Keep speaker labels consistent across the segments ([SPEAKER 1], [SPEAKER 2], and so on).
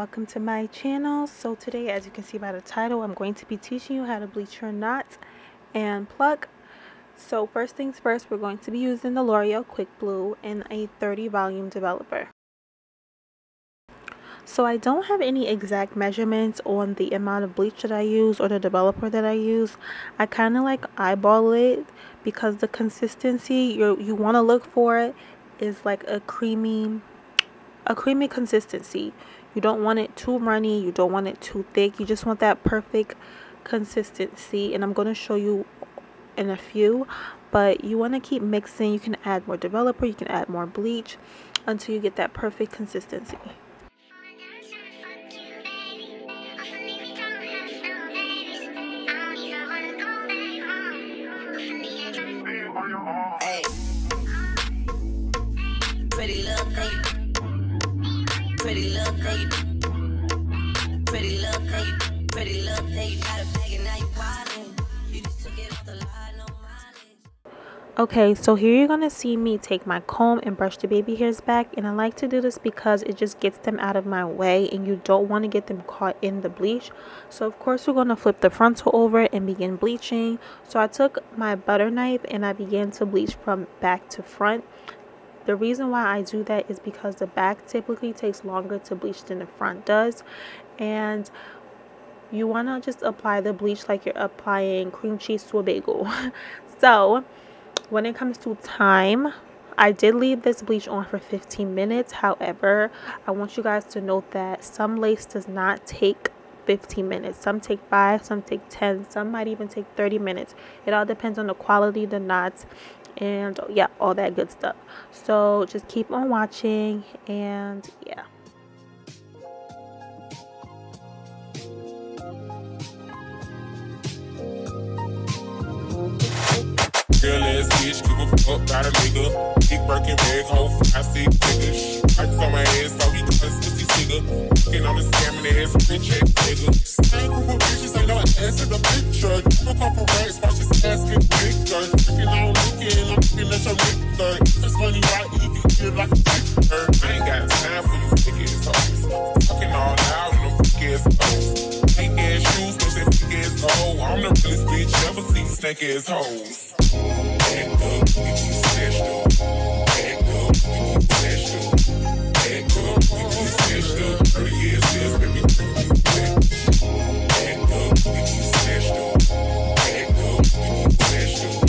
[SPEAKER 1] welcome to my channel. So today, as you can see by the title, I'm going to be teaching you how to bleach your knots and pluck. So first things first, we're going to be using the L'Oreal Quick Blue in a 30 volume developer. So I don't have any exact measurements on the amount of bleach that I use or the developer that I use. I kind of like eyeball it because the consistency you want to look for is like a creamy consistency. You don't want it too runny, you don't want it too thick, you just want that perfect consistency, and I'm going to show you in a few. But you want to keep mixing. You can add more developer, you can add more bleach until you get that perfect consistency.
[SPEAKER 2] Hey, pretty little thing, pretty little thing, pretty little thing, pretty little thing. Got a bag and now you wildin'. You just took it off the line, no mileage.
[SPEAKER 1] Okay, so here you're gonna see me take my comb and brush the baby hairs back, and I like to do this because it just gets them out of my way and you don't want to get them caught in the bleach. So of course we're gonna flip the frontal over and begin bleaching. So I took my butter knife and I began to bleach from back to front. The reason why I do that is because the back typically takes longer to bleach than the front does, and you want to just apply the bleach like you're applying cream cheese to a bagel. So when it comes to time, I did leave this bleach on for 15 minutes. However, I want you guys to note that some lace does not take 15 minutes. Some take 5, some take 10, some might even take 30 minutes. It all depends on the quality of the knots and yeah, all that good stuff. So just keep on watching, and yeah.
[SPEAKER 3] Real ass bitch, give a fuck about a nigga. Big Birkin bag, hold 5, 6 figures. Ice on my ass, so he does pussy nigga. Fucking on the scamming ass, rich ass nigga. Same group of bitches, ain't no ass in the picture. Give a couple racks, watch his ass get bigger. Freaking on looking, I'm looking at your nigga. This money right, he can get like a picture. I ain't got time for you big ass hoes. Fucking all loud in them big ass hoes. Fake ass shoes, those that big ass hoe. I'm the realest bitch ever seen snake ass hoes. Back up, we need smashed up. Back up, we need smashed up. Back up, we need smashed up. 30 years, yes, baby, bring me back. Back up, we need smashed up. Back up, we need smashed up.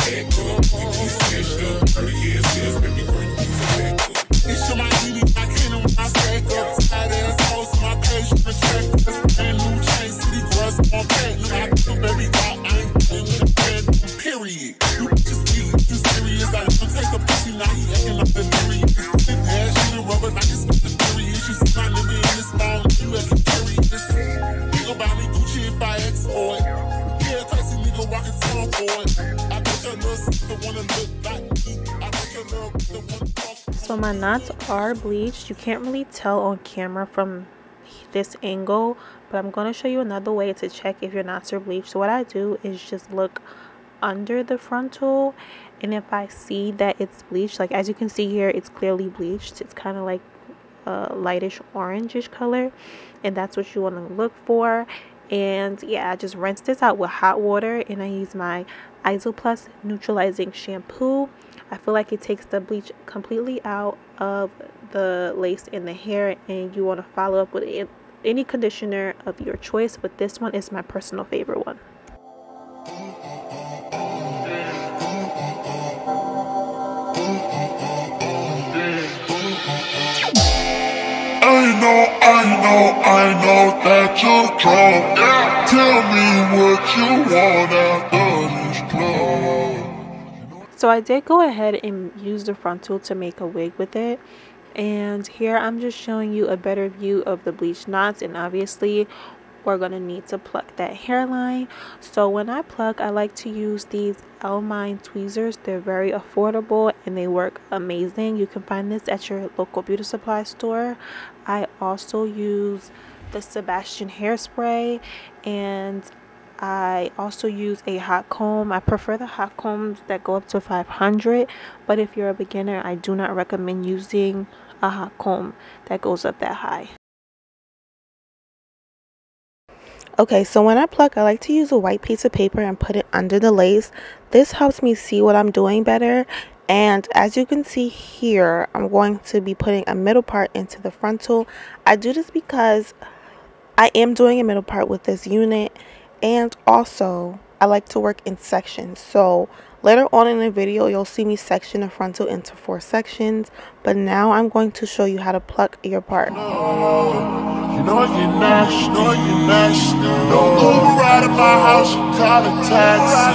[SPEAKER 3] Back up, we need smashed up. 30 years, yes, baby, bring me back up. It's your Miami, I can't on my stack up. Tired ass hoes, my page, my track. Brand new chain, city girls on pack. No, I do, baby, I ain't in the bed. Period. You just be you serious. I don't take a pussy, now he acting up the delirious. Yeah, she the rubber, I just get the serious. You see my nigga in this phone, you acting curious. Nigga buy me Gucci if I ask for it. Yeah, Tyson nigga walking town for it. I bet your little sister wanna look like me. I bet your little the one talk.
[SPEAKER 1] So my knots are bleached. You can't really tell on camera from this angle, but I'm going to show you another way to check if your knots are bleached. So what I do is just look under the frontal, and if I see that it's bleached, like as you can see here, it's clearly bleached. It's kind of like a lightish orangish color, and that's what you want to look for. And yeah, I just rinse this out with hot water, and I use my Isoplus neutralizing shampoo. I feel like it takes the bleach completely out of the lace in the hair, and you want to follow up with any conditioner of your choice, but this one is my personal favorite one.
[SPEAKER 4] I know that you're drunk. Yeah. Tell me what you want after this club.
[SPEAKER 1] So I did go ahead and use the frontal to make a wig with it. And here I'm just showing you a better view of the bleach knots, and obviously we're going to need to pluck that hairline. So when I pluck, I like to use these Elmine tweezers. They're very affordable and they work amazing. You can find this at your local beauty supply store. I also use the Sebastian hairspray, and I also use a hot comb. I prefer the hot combs that go up to 500, but if you're a beginner, I do not recommend using a hot comb that goes up that high. Okay, so when I pluck, I like to use a white piece of paper and put it under the lace. This helps me see what I'm doing better. And as you can see here, I'm going to be putting a middle part into the frontal. I do this because I am doing a middle part with this unit, and also I like to work in sections. So later on in the video, you'll see me section the frontal into 4 sections, but now I'm going to show you how to pluck your part.
[SPEAKER 4] You know you're nasty, Don't override at my house, you call a taxi.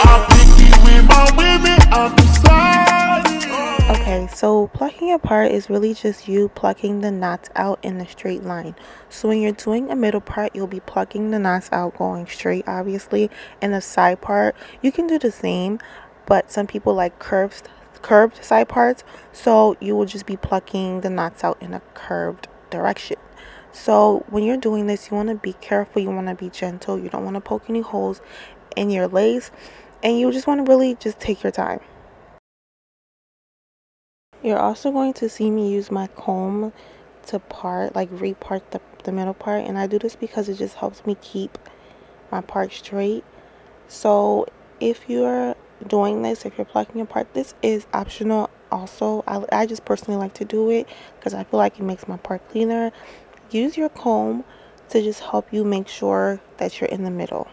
[SPEAKER 4] I'm picky with my women, I'm deciding.
[SPEAKER 1] Okay, so plucking your part is really just you plucking the knots out in a straight line. So when you're doing a middle part, you'll be plucking the knots out going straight, obviously. And the side part, you can do the same, but some people like curved side parts, so you will just be plucking the knots out in a curved direction. So when you're doing this, you want to be careful, you want to be gentle, you don't want to poke any holes in your lace, and you just want to really just take your time. You're also going to see me use my comb to repart the middle part, and I do this because it just helps me keep my part straight. So if you're doing this, if you're plucking apart, this is optional. Also, I just personally like to do it because I feel like it makes my part cleaner. Use your comb to just help you make sure that you're in the middle.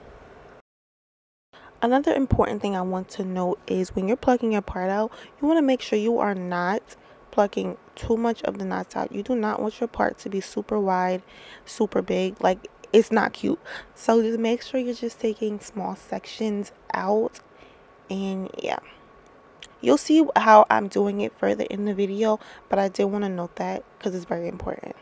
[SPEAKER 1] Another important thing I want to note is when you're plucking your part out, you want to make sure you are not plucking too much of the knots out. You do not want your part to be super wide, super big. Like, it's not cute. So just make sure you're just taking small sections out. And yeah, you'll see how I'm doing it further in the video, but I did want to note that because it's very important.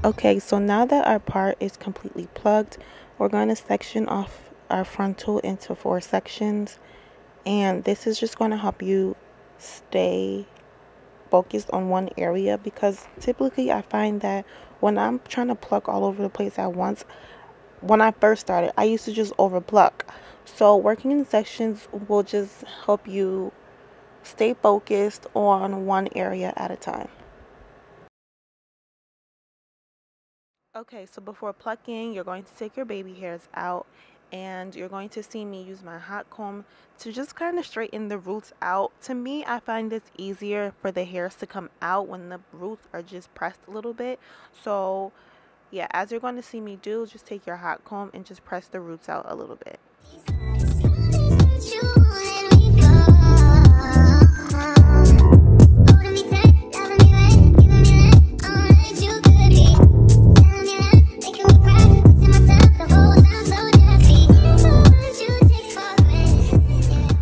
[SPEAKER 1] Okay, so now that our part is completely plugged, we're going to section off our frontal into 4 sections, and this is just going to help you stay focused on one area, because typically I find that when I'm trying to pluck all over the place at once, when I first started, I used to just over pluck. So working in sections will just help you stay focused on one area at a time. Okay, so before plucking, you're going to take your baby hairs out, and you're going to see me use my hot comb to just kind of straighten the roots out. To me, I find it's easier for the hairs to come out when the roots are just pressed a little bit. So yeah, as you're going to see me do, just take your hot comb and just press the roots out a little bit.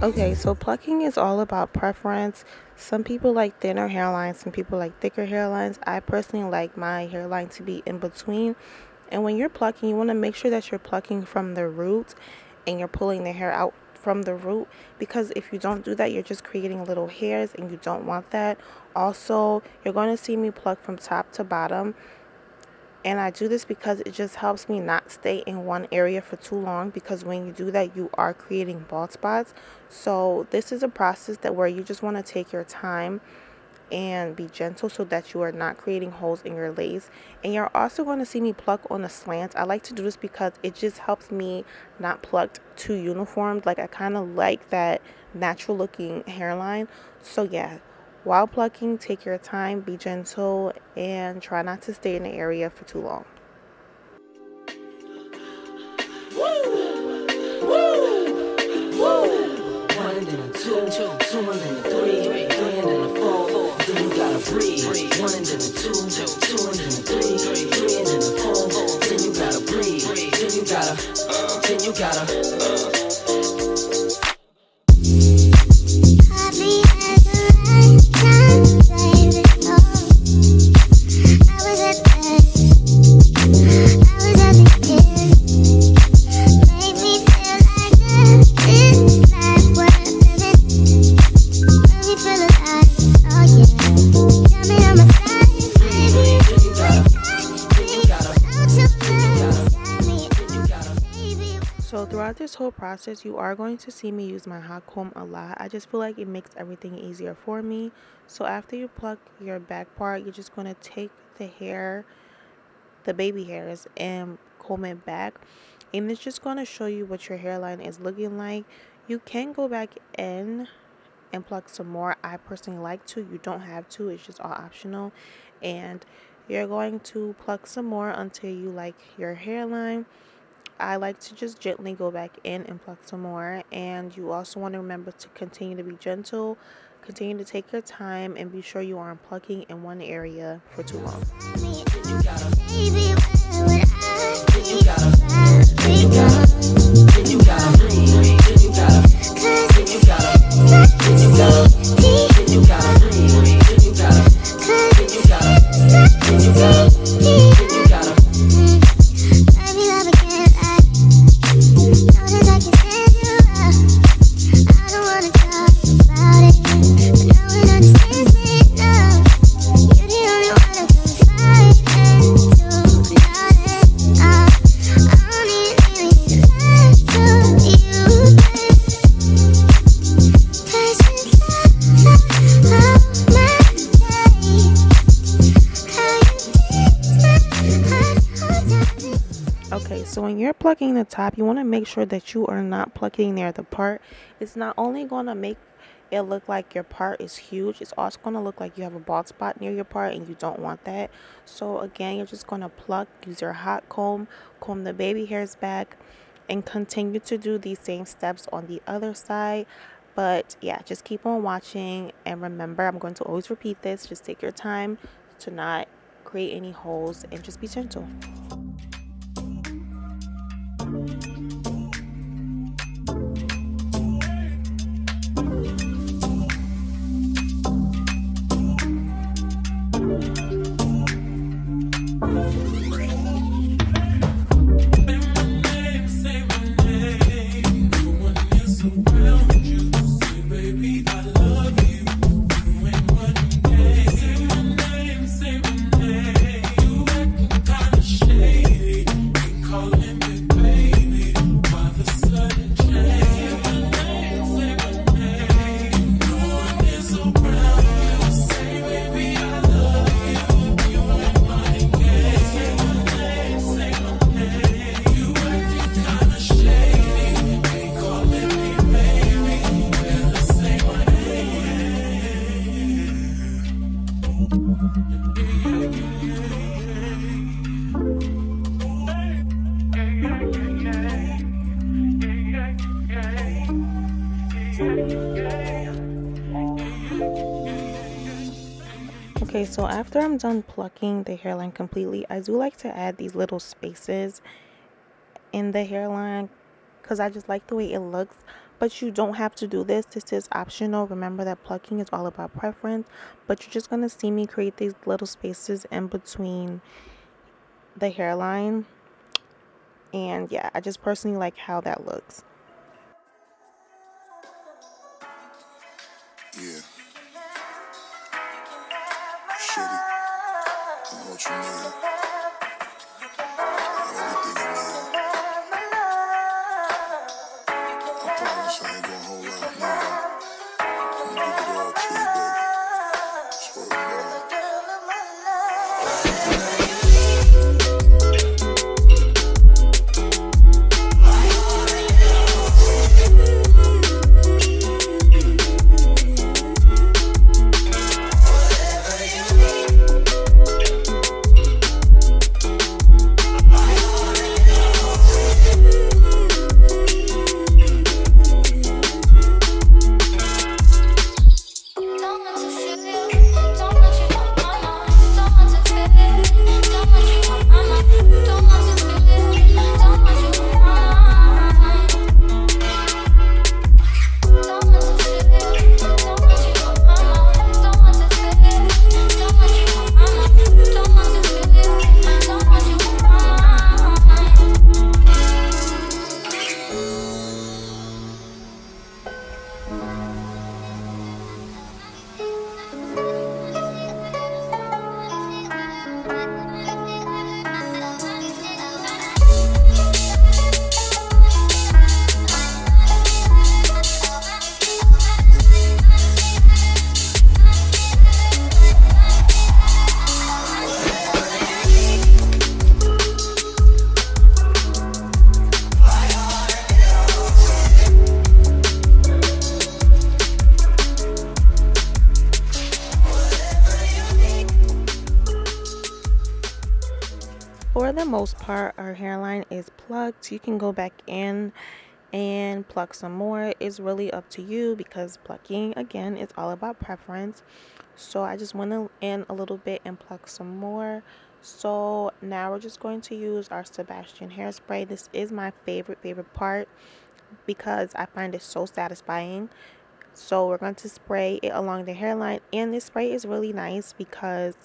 [SPEAKER 1] Okay, so plucking is all about preference. Some people like thinner hairlines, some people like thicker hairlines. I personally like my hairline to be in between. And when you're plucking, you want to make sure that you're plucking from the roots and you're pulling the hair out from the root, because if you don't do that, you're just creating little hairs and you don't want that. Also, you're going to see me pluck from top to bottom, and I do this because it just helps me not stay in one area for too long, because when you do that, you are creating bald spots. So this is a process that where you just want to take your time and be gentle so that you are not creating holes in your lace. And you're also going to see me pluck on the slants. I like to do this because it just helps me not pluck too uniform. Like, I kind of like that natural looking hairline. So yeah, while plucking, take your time, be gentle, and try not to stay in the area for too long.
[SPEAKER 2] One and then a two, two and then a three, three and then a four. Then you gotta breathe. One and then a two, two and then a three, three and then a four. Then you gotta breathe. Then you gotta.
[SPEAKER 1] So throughout this whole process, you are going to see me use my hot comb a lot. I just feel like it makes everything easier for me. So after you pluck your back part, you're just going to take the hair, the baby hairs, and comb it back. And it's just going to show you what your hairline is looking like. You can go back in and pluck some more. I personally like to. You don't have to. It's just all optional. And you're going to pluck some more until you like your hairline. I like to just gently go back in and pluck some more. And you also want to remember to continue to be gentle, continue to take your time, and be sure you aren't plucking in one area for too long. Okay, so when you're plucking the top, you want to make sure that you are not plucking near the part. It's not only going to make it look like your part is huge, it's also going to look like you have a bald spot near your part, and you don't want that. So again, you're just going to pluck, use your hot comb, comb the baby hairs back, and continue to do these same steps on the other side. But yeah, just keep on watching, and remember, I'm going to always repeat this, just take your time to not create any holes, and just be gentle. Okay, so after I'm done plucking the hairline completely, I do like to add these little spaces in the hairline because I just like the way it looks. But you don't have to do this. This is optional. Remember that plucking is all about preference. But you're just going to see me create these little spaces in between the hairline. And yeah, I just personally like how that looks.
[SPEAKER 5] what you need. Everything you need. I promise I ain't gonna hold out. You know, I'm gonna give it all to you, baby. Swear to God.
[SPEAKER 1] For the most part, our hairline is plucked. You can go back in and pluck some more. It's really up to you because plucking, again, is all about preference. So I just went in a little bit and pluck some more. So now we're just going to use our Sebastian hairspray. This is my favorite part because I find it so satisfying. So we're going to spray it along the hairline, and this spray is really nice because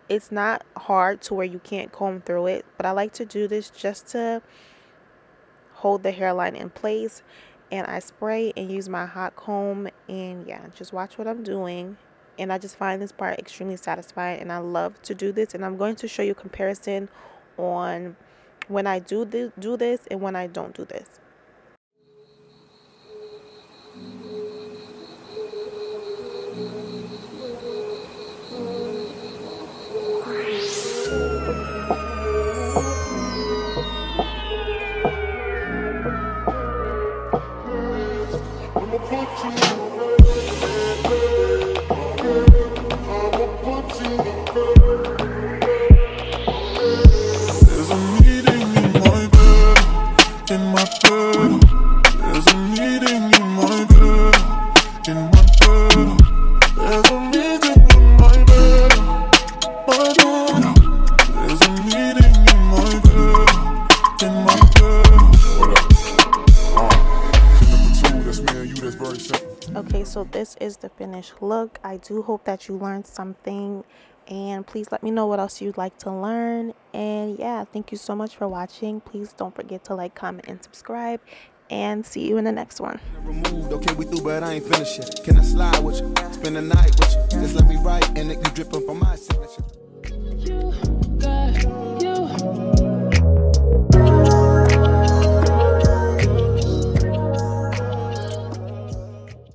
[SPEAKER 1] it's not hard to where you can't comb through it, but I like to do this just to hold the hairline in place. And I spray and use my hot comb, and yeah, just watch what I'm doing. And I just find this part extremely satisfying, and I love to do this. And I'm going to show you a comparison on when I do this and when I don't do this.
[SPEAKER 4] There's a meeting in my bed, in my bed. There's a meeting in my bed, in my bed. There's a meeting in my bed, my bed. There's a meeting in my bed, in my bed. What up? Number 2, that's me and you. That's very simple.
[SPEAKER 1] Okay, so this is the finished look. I do hope that you learned something, and please let me know what else you'd like to learn. And yeah, thank you so much for watching. Please don't forget to like, comment, and subscribe, and see you in the next one.
[SPEAKER 6] Removed, okay, we through, but I ain't finished yet. Can I slide with you? Spend the night with you? Just let me write, and it you dripping from my signature.